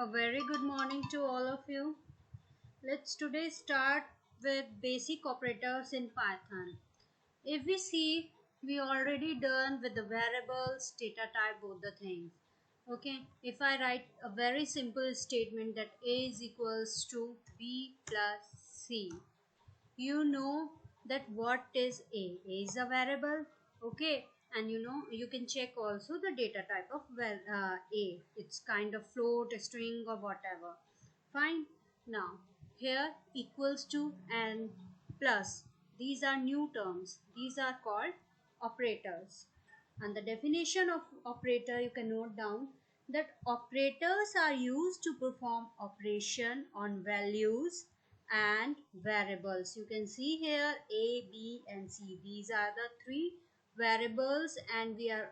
A very good morning to all of you. Let's today start with basic operators in Python. If we see, we already done with the variables, data type, both the things. Okay, if I write a very simple statement that A is equals to B plus C, you know that what is A is a variable. Okay, and you can check also the data type of A. It's kind of float, a string, or whatever. Fine. Now here equals to and plus, these are new terms. These are called operators. And the definition of operator, you can note down that operators are used to perform operation on values and variables. You can see here A, B and C. These are the three variables, and we are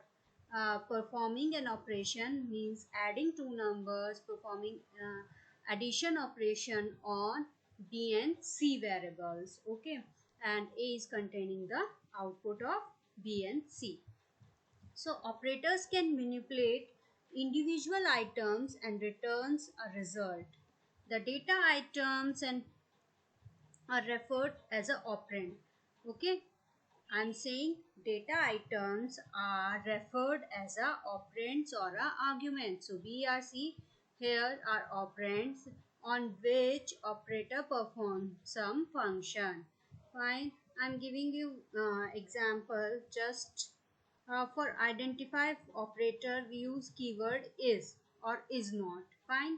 performing an operation, means adding two numbers, performing addition operation on B and C variables. Okay, and A is containing the output of B and C. So operators can manipulate individual items and returns a result. The data items and are referred as a operand. Okay, I'm saying data items are referred as a operands or a argument. So we are see here are operands on which operator performs some function. Fine, I'm giving you example just for identify operator we use keyword is or is not. Fine.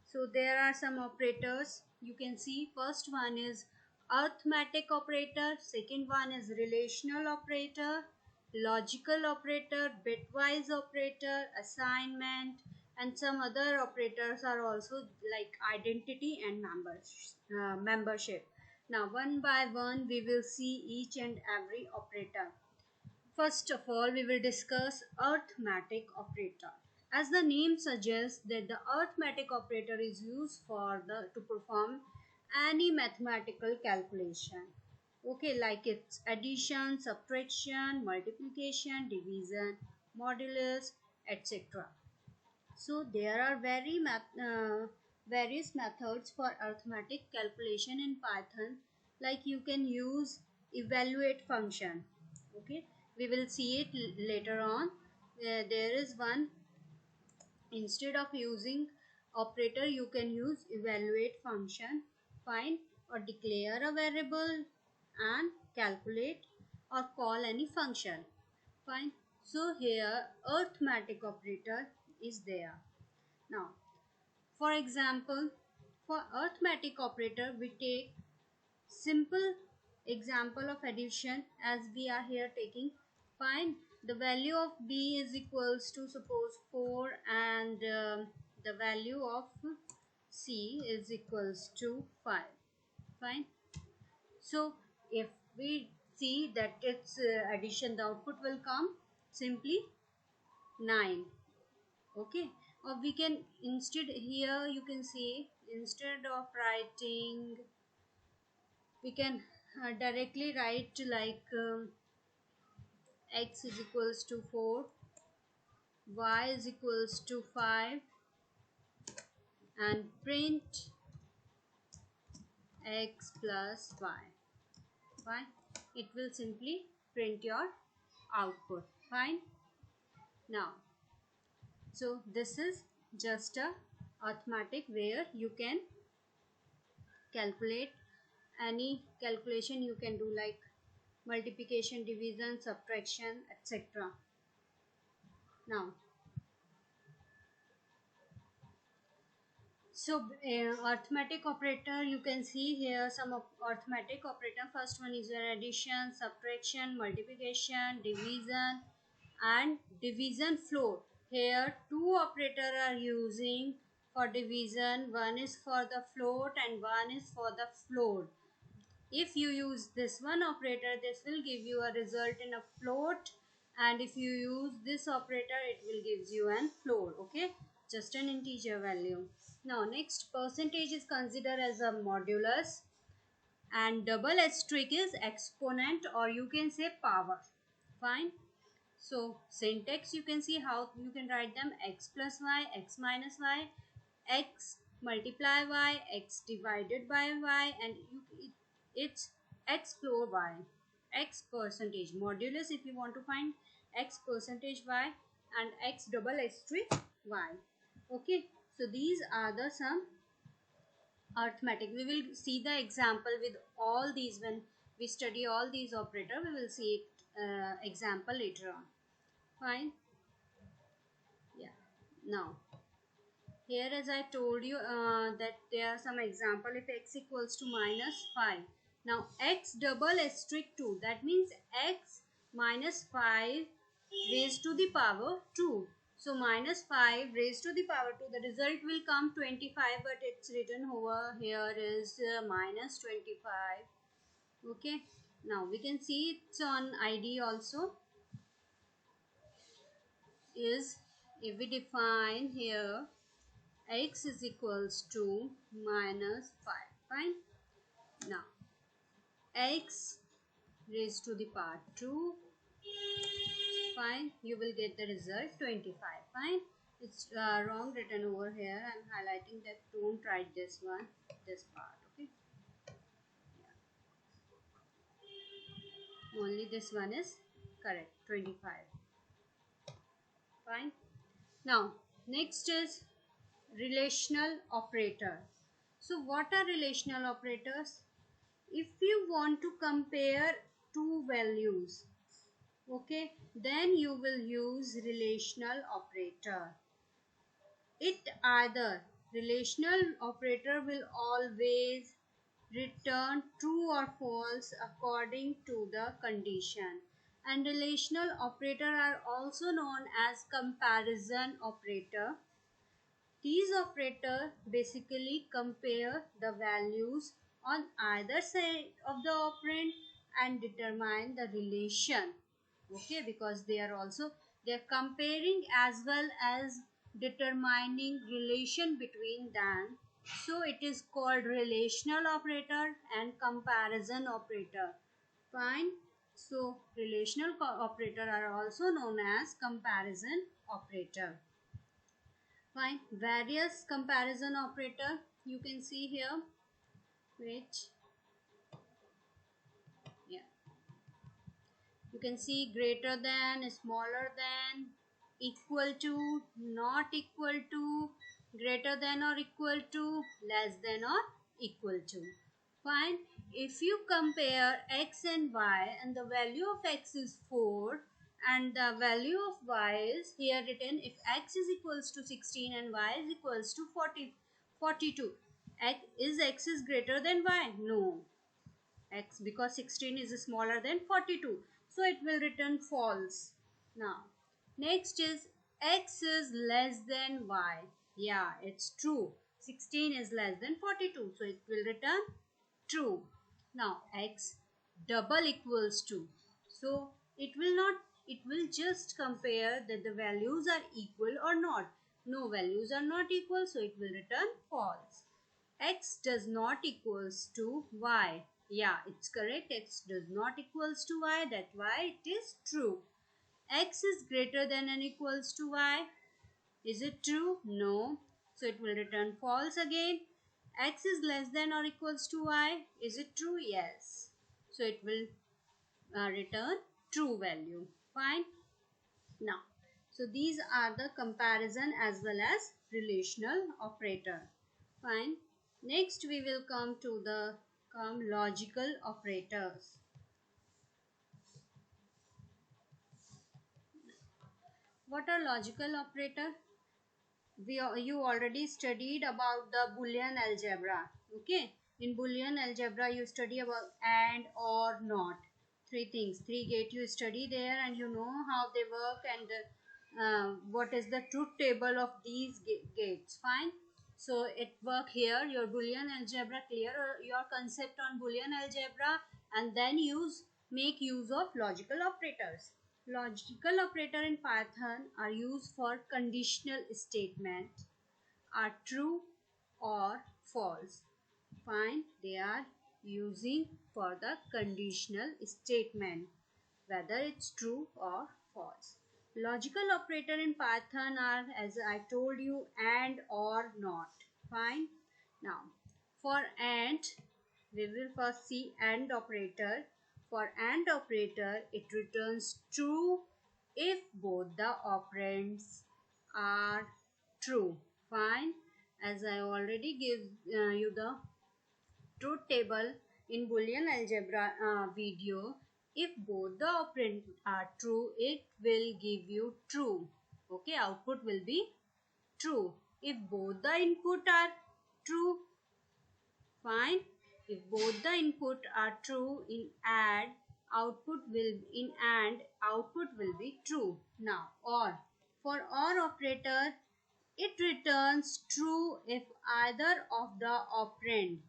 So there are some operators. You can see first one is arithmetic operator, second one is relational operator, logical operator, bitwise operator, assignment, and some other operators are also like identity and membership. Now one by one we will see each and every operator. First of all, we will discuss arithmetic operator. As the name suggests that the arithmetic operator is used for to perform any mathematical calculation. Okay, like its addition, subtraction, multiplication, division, modulus, etc. So there are various methods for arithmetic calculation in Python. Like you can use evaluate function. Okay, we will see it later on. There is one, instead of using operator you can use evaluate function. Find or declare a variable and calculate or call any function. Fine. So here arithmetic operator is there. Now for example, for arithmetic operator we take simple example of addition, as we are here taking. Find the value of B is equals to suppose 4 and the value of C is equals to 5. Fine. So if we see that it's addition, the output will come simply 9. Okay, or we can instead here you can see instead of writing we can directly write like x is equals to 4, y is equals to 5, and print x plus y. Fine, it will simply print your output. Fine. Now so this is just a arithmetic where you can calculate any calculation you can do, like multiplication, division, subtraction, etc. Now so arithmetic operator, you can see here some of arithmetic operator. First one is your addition, subtraction, multiplication, division and division float. Here two operators are using for division. One is for the float and one is for the float. If you use this one operator, this will give you a result in a float, and if you use this operator it will gives you an float. Okay, just an integer value. Now next, percentage is considered as a modulus, and double asterisk is exponent, or you can say power. Fine. So syntax, you can see how you can write them: x plus y, x minus y, x multiply y, x divided by y, and it's x floor y, x percentage modulus if you want to find x percentage y, and x double asterisk y. Okay, so these are the some arithmetic. We will see the example with all these when we study all these operator. We will see it, example later on. Fine. Yeah. Now here, as I told you, that there are some example if x equals to minus 5. Now x double asterisk 2, that means x minus 5 raised to the power 2. So minus 5 raised to the power 2, the result will come 25, but it's written over here is minus 25. Okay, now we can see it's on ID also. Is if we define here x is equals to minus 5. Fine. Now x raised to the power 2. Fine. You will get the result 25. Fine. It's wrong written over here. I'm highlighting that. Don't write this one, this part. Okay. Yeah. Only this one is correct. 25. Fine. Now next is relational operator. So what are relational operators? If you want to compare two values, okay, then you will use relational operator. It either relational operator will always return true or false according to the condition, and relational operator are also known as comparison operator. These operators basically compare the values on either side of the operand and determine the relation. Okay, because they are comparing as well as determining relation between them. So it is called relational operator and comparison operator. Fine. So relational operator are also known as comparison operator. Fine. Various comparison operator you can see here, which, yeah, you can see greater than, smaller than, equal to, not equal to, greater than or equal to, less than or equal to. Fine. If you compare x and y and the value of x is 4 and the value of y is here written, if x is equals to 16 and y is equals to 42, is x is greater than y? No. X, because 16 is smaller than 42, so it will return false. Now next is x is less than y. Yeah, it's true. 16 is less than 42, so it will return true. Now x double equals to, so it will just compare that the values are equal or not. No, values are not equal, so it will return false. X does not equals to y. Yeah, it's correct. X does not equals to y. That's why it is true. X is greater than and equals to y. Is it true? No. So it will return false again. X is less than or equals to y. Is it true? Yes. So it will return true value. Fine. Now, so these are the comparison as well as relational operator. Fine. Next we will come to the logical operators. What are logical operator? You already studied about the Boolean algebra. Okay, in Boolean algebra you study about and, or, not. Three things, three gate you study there, and you know how they work and what is the truth table of these gates. Fine. So it work here, your Boolean algebra, clear your concept on Boolean algebra, and then make use of logical operators. Logical operator in Python are used for conditional statement, are true or false. Fine, they are using for the conditional statement, whether it's true or false. Logical operator in Python are, as I told you, and, or, not. Fine. Now for AND, we will first see AND operator. For AND operator, it returns true if both the operands are true. Fine. As I already give you the truth table in Boolean algebra video, if both the operands are true, it will give you true. Okay, output will be true. If both the input are true, fine. If both the input are true in AND, output will be true. Now OR. For OR operator, it returns true if either of the operand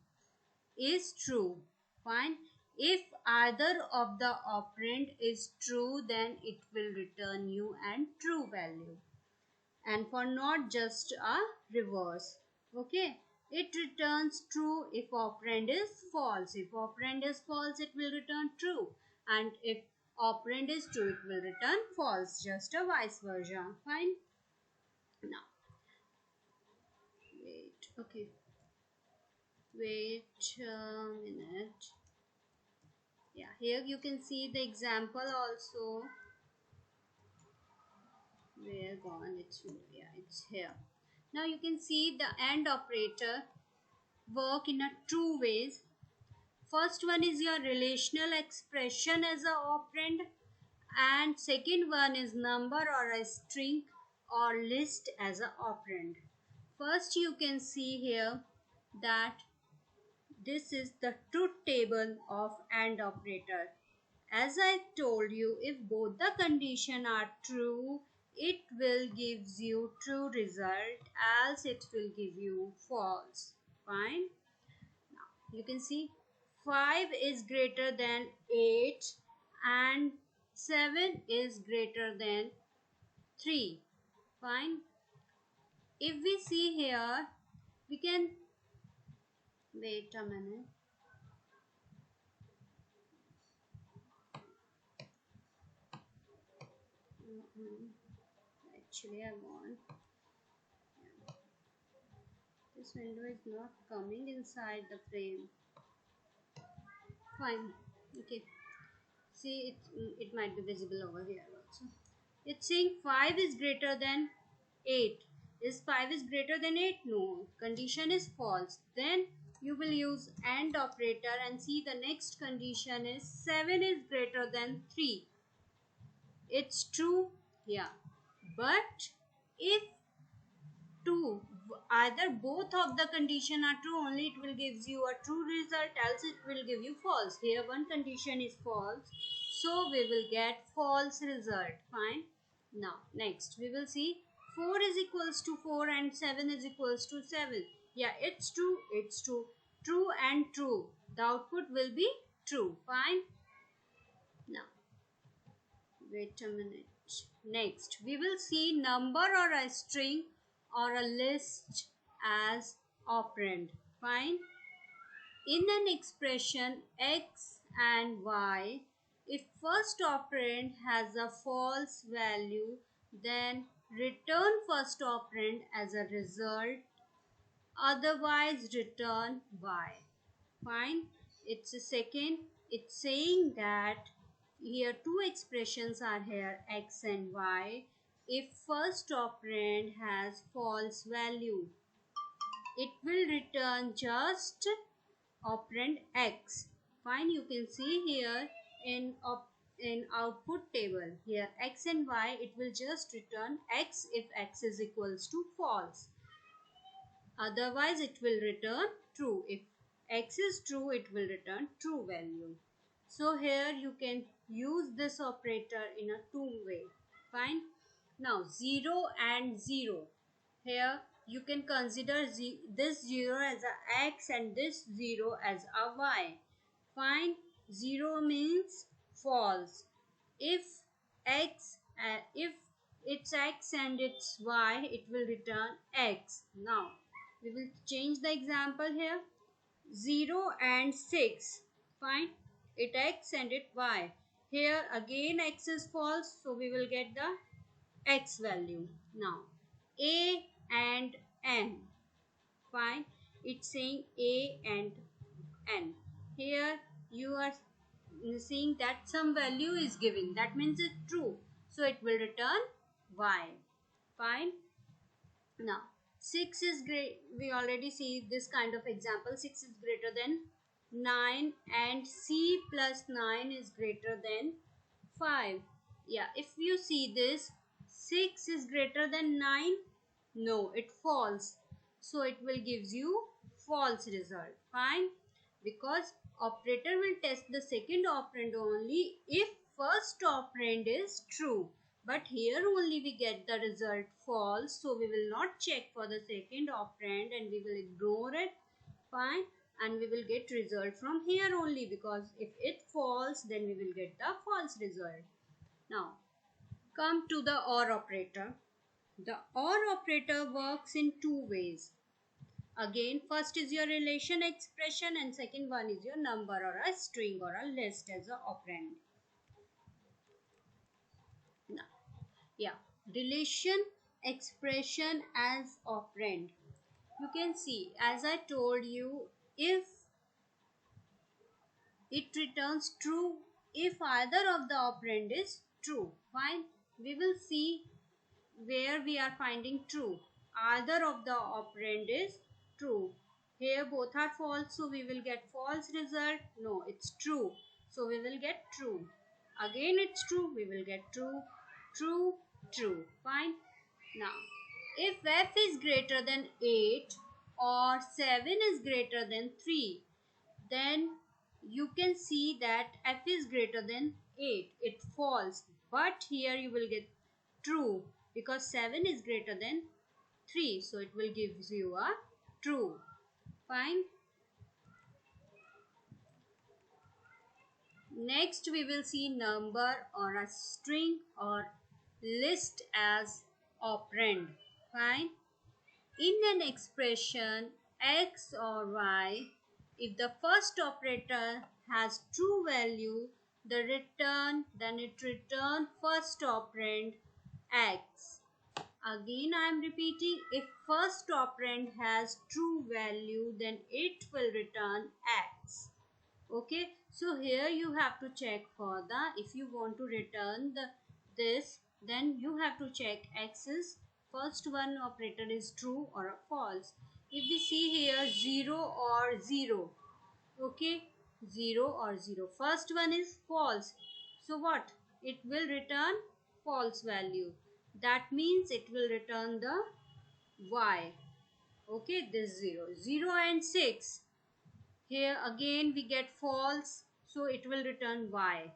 is true. Fine. If either of the operand is true, then it will return you an true value. And for not just a reverse. Okay. It returns true if operand is false. If operand is false, it will return true. And if operand is true, it will return false. Just a vice versa. Fine. Now, wait. Okay. Wait a minute. Yeah, here you can see the example also. Where gone? It's here. Now you can see the AND operator work in a two ways. First one is your relational expression as a operand, and second one is number or a string or list as a operand. First you can see here that this is the truth table of AND operator. As I told you, if both the condition are true, it will gives you true result, else it will give you false. Fine. Now you can see 5 is greater than 8 and 7 is greater than 3. Fine. If we see here, we can wait a minute. Actually, I want this window is not coming inside the frame. Fine. Okay. See, it might be visible over here also. It's saying 5 is greater than 8. Is 5 is greater than 8? No. Condition is false. Then you will use AND operator and see the next condition is 7 is greater than 3. It's true. Yeah. But if two, either both of the condition are true, only it will gives you a true result, else it will give you false. Here one condition is false, so we will get false result. Fine. Now next we will see 4 is equals to 4 and 7 is equals to 7. Yeah, it's true, true and true. The output will be true. Fine. Now wait a minute. Next, we will see number or a string or a list as operand. Fine. In an expression x and y, if first operand has a false value, then return first operand as a result, otherwise return y. Fine. It's a second. It's saying that here two expressions are here, x and y. If first operand has false value, it will return just operand x. Fine. You can see here in output table here x and y, it will just return x if x is equals to false. Otherwise, it will return true. If x is true, it will return true value. So here you can use this operator in a two-way. Fine. Now 0 and 0. Here you can consider this 0 as a x and this 0 as a y. Fine. 0 means false. If if it's x and it's y, it will return x. Now we will change the example here. 0 and 6. Fine. It x and it y. Here again x is false, so we will get the x value. Now a and n. Fine. It's saying A and N. Here you are seeing that some value is given. That means it's true. So it will return Y. Fine. Now 6 is great. We already see this kind of example. 6 is greater than 9 and C plus 9 is greater than 5. Yeah, if you see this, 6 is greater than 9. No, it false. So it will gives you false result. Fine. Because operator will test the second operand only if first operand is true. But here only we get the result false. So we will not check for the second operand and we will ignore it. Fine. And we will get result from here only, because if it false then we will get the false result. Now come to the OR operator. The OR operator works in two ways. Again, first is your relation expression and second one is your number or a string or a list as a operand. Now, yeah, relation expression as operand. You can see, as I told you, if it returns true if either of the operand is true. Fine. We will see where we are finding true. Either of the operand is true. Here both are false, so we will get false result. No, it's true, so we will get true. Again it's true, we will get true, true, true. Fine. Now, if f is greater than 8 or 7 is greater than 3, then you can see that f is greater than 8. It false, but here you will get true because 7 is greater than 3, so it will give you a true. Fine. Next we will see number or a string or list as operand. Fine. In an expression x or y, if the first operator has true value, then it return first operand x. Again I am repeating, if first operand has true value, then it will return x. Okay, so here you have to check for the, if you want to return this, then you have to check x is first one operator is true or false. If we see here 0 or 0, okay, 0 or 0, first one is false, so what, it will return false value. That means it will return the y. Okay, this 0 and 6, here again we get false, so it will return y.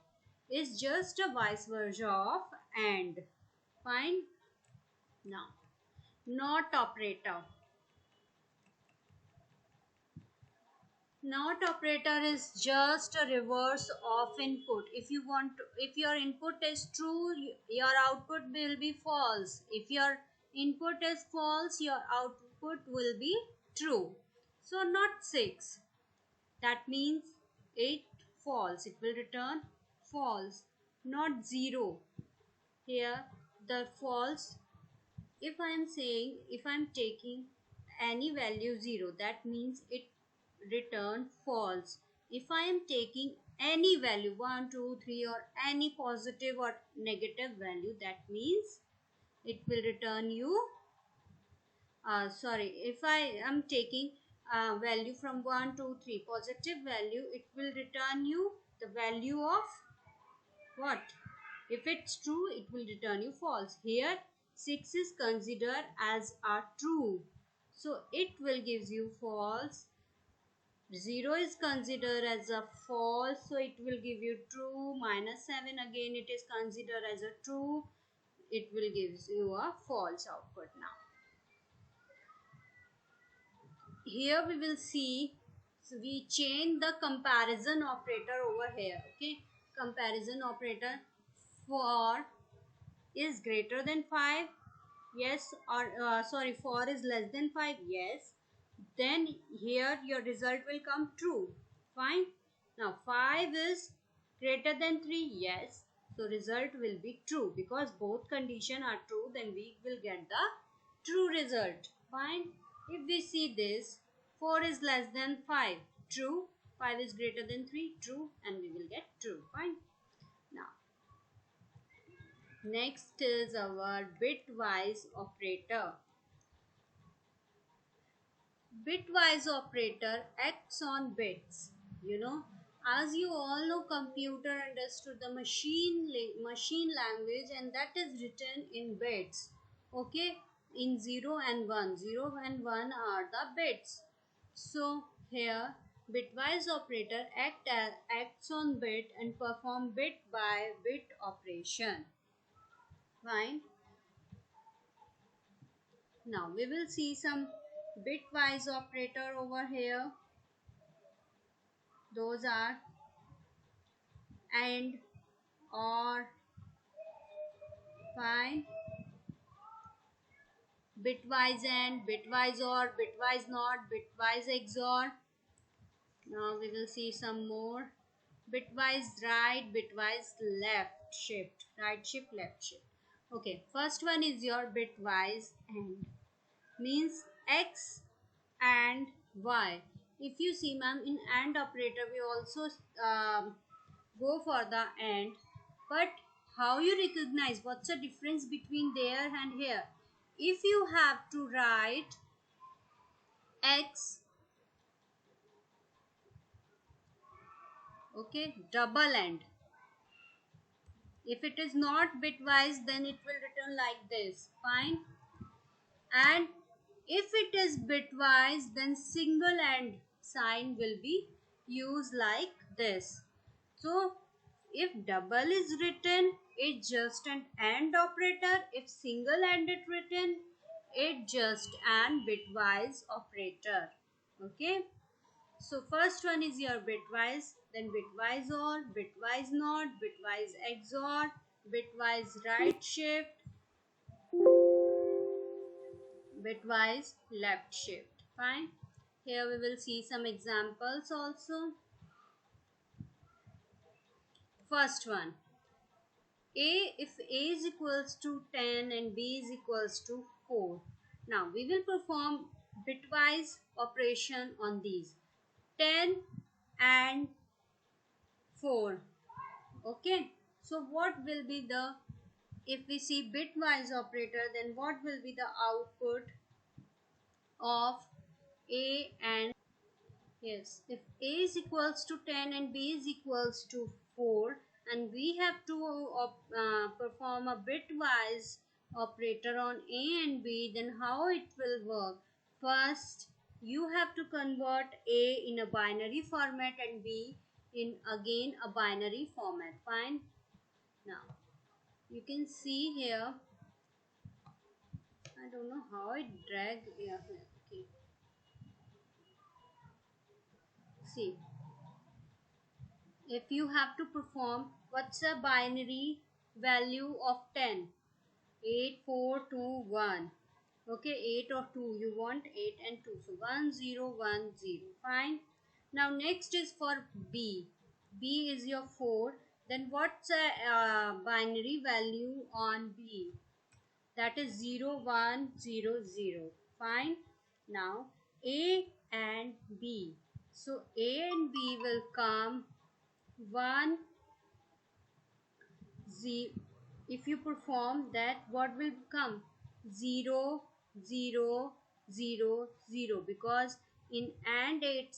It's just a vice versa of AND. Fine. Now, NOT operator. NOT operator is just a reverse of input. If you want to, if your input is true, your output will be false. If your input is false, your output will be true. So not 6. That means 8 false. It will return false, not 0. Here the false, if I am saying, if I am taking any value 0, that means it return false. If I am taking any value 1, 2, 3 or any positive or negative value, that means it will return you if I am taking value from 1, 2, 3 positive value, it will return you the value of what? If it's true, it will return you false. Here 6 is considered as a true, so it will gives you false. 0 is considered as a false, so it will give you true. Minus 7 again it is considered as a true, it will gives you a false output. Now here we will see, so we change the comparison operator over here. Okay, comparison operator, for is greater than 5, yes, or 4 is less than 5, yes, then here your result will come true. Fine. Now 5 is greater than 3, yes, so result will be true, because both condition are true, then we will get the true result. Fine. If we see this, 4 is less than 5, true. 5 is greater than 3, true, and we will get true. Fine. Now, next is our bitwise operator. Bitwise operator acts on bits. You know, as you all know, computer understood the machine language, and that is written in bits. Okay, in 0 and 1. 0 and 1 are the bits. So here, bitwise operator acts on bit and perform bit by bit operation. Fine. Now we will see some bitwise operator over here. Those are and, or, fine, bitwise and, bitwise or, bitwise not, bitwise XOR. Now we will see some more. Bitwise right, bitwise left shift, right shift, left shift. Okay, first one is your bitwise and, means X and Y. If you see, ma'am, in AND operator we also go for the AND, but how you recognize what's the difference between there and here? If you have to write X, okay, double AND. If it is not bitwise, then it will return like this. Fine. And if it is bitwise, then single AND sign will be used like this. So if double is written, it's just an AND operator. If single AND is written, it's just an bitwise operator. Okay. So first one is your bitwise, then bitwise OR, bitwise NOT, bitwise XOR, bitwise right shift, bitwise left shift. Fine. Here we will see some examples also. First one, if A is equals to 10 and B is equals to 4. Now we will perform bitwise operation on these 10 and 4. Okay, so what will be the, if we see bitwise operator, then what will be the output of A and, yes, if A is equals to 10 and B is equals to 4, and we have to perform a bitwise operator on A and B, then how it will work? First, you have to convert A in a binary format and B in again a binary format. Fine. Now, you can see here, I don't know how it dragged here. Okay. See, if you have to perform, what's a binary value of 10? 8, 4, 2, 1. Okay, 8 or 2. You want 8 and 2. So 1, 0, 1, 0. Fine. Now next is for B. B is your 4. Then what's a binary value on B? That is 0, 1, 0, 0. Fine. Now A and B. So A and B will come 1, 0. If you perform that, what will come? 0, 0, 0, 0. Because in AND it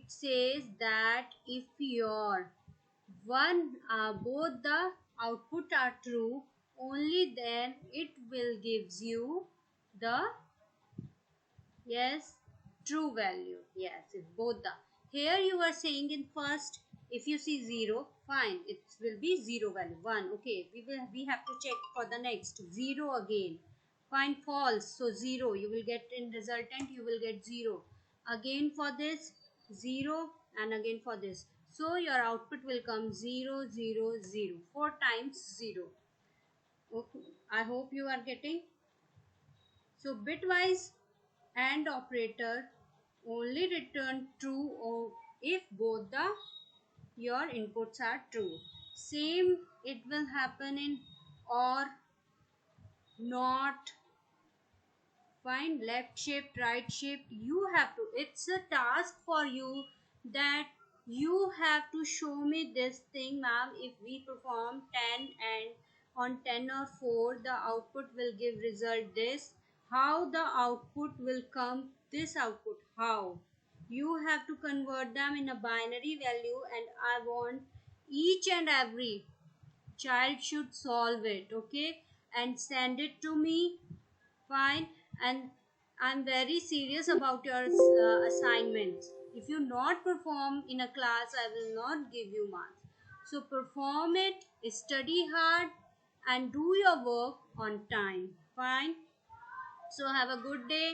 says that if your both the output are true, only then it will gives you the, yes, true value. Yes, it's both the. Here you are saying in first, if you see 0, fine, it will be 0 value. 1, okay, we have to check for the next. 0 again. Find false, so 0. You will get in resultant, you will get 0. Again for this, 0, and again for this. So your output will come 0, 0, 0. 4 times 0. Okay, I hope you are getting. So bitwise AND operator only return true or if both the your inputs are true. Same it will happen in OR, NOT, Find left shift, right shift. You have to. It's a task for you that you have to show me this thing, ma'am. If we perform 10 and on 10 or 4, the output will give result this. How the output will come? This output. How? You have to convert them in a binary value, and I want each and every child should solve it, okay, and send it to me. Fine. And I'm very serious about your assignments. If you not perform in a class, I will not give you marks. So perform it, study hard, and do your work on time. Fine. So have a good day.